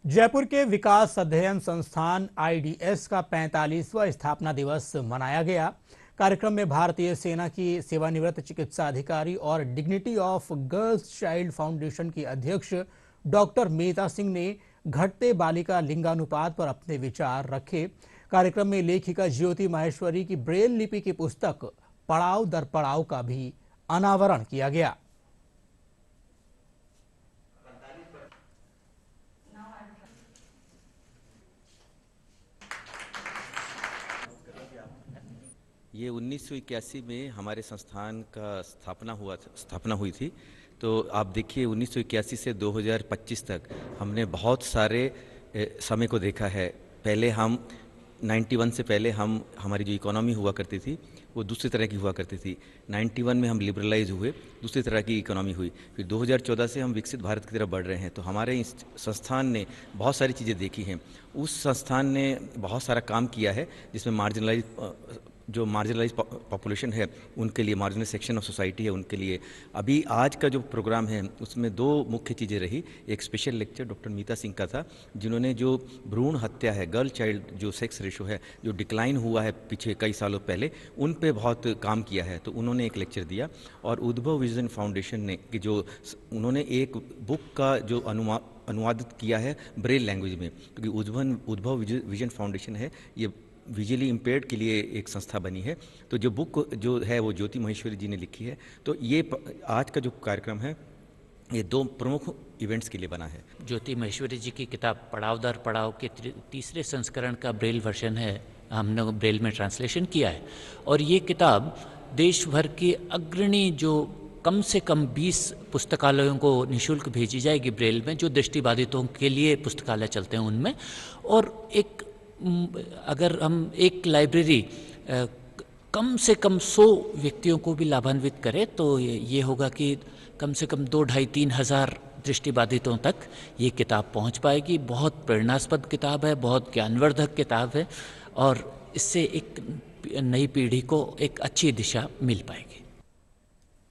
जयपुर के विकास अध्ययन संस्थान आईडीएस का 45वां स्थापना दिवस मनाया गया। कार्यक्रम में भारतीय सेना की सेवानिवृत्त चिकित्सा अधिकारी और dignity of girls child foundation की अध्यक्ष डॉक्टर मीता सिंह ने घटते बालिका लिंगानुपात पर अपने विचार रखे। कार्यक्रम में लेखिका ज्योति माहेश्वरी की ब्रेल लिपि की पुस्तक पड़ाव दर पड़ाव का भी अनावरण किया गया। ये 1981 में हमारे संस्थान का स्थापना हुई थी। तो आप देखिए 1981 से 2025 तक हमने बहुत सारे समय को देखा है। पहले हम 91 से पहले हमारी जो इकोनॉमी हुआ करती थी वो दूसरी तरह की हुआ करती थी। 91 में हम लिबरलाइज हुए, दूसरी तरह की इकोनॉमी हुई। फिर 2014 से हम विकसित भारत की तरफ बढ़ रहे हैं। तो हमारे इस संस्थान ने बहुत सारी चीज़ें देखी हैं। उस संस्थान ने बहुत सारा काम किया है जिसमें मार्जिनलाइज पॉपुलेशन है उनके लिए, मार्जिनल सेक्शन ऑफ सोसाइटी है उनके लिए। अभी आज का जो प्रोग्राम है उसमें दो मुख्य चीज़ें रही। एक स्पेशल लेक्चर डॉक्टर मीता सिंह का था, जिन्होंने जो भ्रूण हत्या है, गर्ल चाइल्ड जो सेक्स रेशो है, जो डिक्लाइन हुआ है पीछे कई सालों पहले, उन पे बहुत काम किया है। तो उन्होंने एक लेक्चर दिया। और उद्भव विजन फाउंडेशन ने कि जो उन्होंने एक बुक का जो अनुवादित किया है ब्रेल लैंग्वेज में, क्योंकि उद्भव विजन फाउंडेशन है ये विजुअली इम्पेयर्ड के लिए एक संस्था बनी है। तो जो बुक जो है वो ज्योति महेश्वरी जी ने लिखी है। तो ये आज का जो कार्यक्रम है ये दो प्रमुख इवेंट्स के लिए बना है। ज्योति महेश्वरी जी की किताब पड़ाव दर पड़ाव के तीसरे संस्करण का ब्रेल वर्जन है, हमने ब्रेल में ट्रांसलेशन किया है। और ये किताब देश भर के अग्रणी जो कम से कम 20 पुस्तकालयों को निःशुल्क भेजी जाएगी ब्रेल में, जो दृष्टिबाधितों के लिए पुस्तकालय चलते हैं उनमें। और अगर हम एक लाइब्रेरी कम से कम 100 व्यक्तियों को भी लाभान्वित करें तो ये होगा कि कम से कम 2-2.5-3 हज़ार दृष्टिबाधितों तक ये किताब पहुंच पाएगी। बहुत प्रेरणास्पद किताब है, बहुत ज्ञानवर्धक किताब है और इससे एक नई पीढ़ी को एक अच्छी दिशा मिल पाएगी।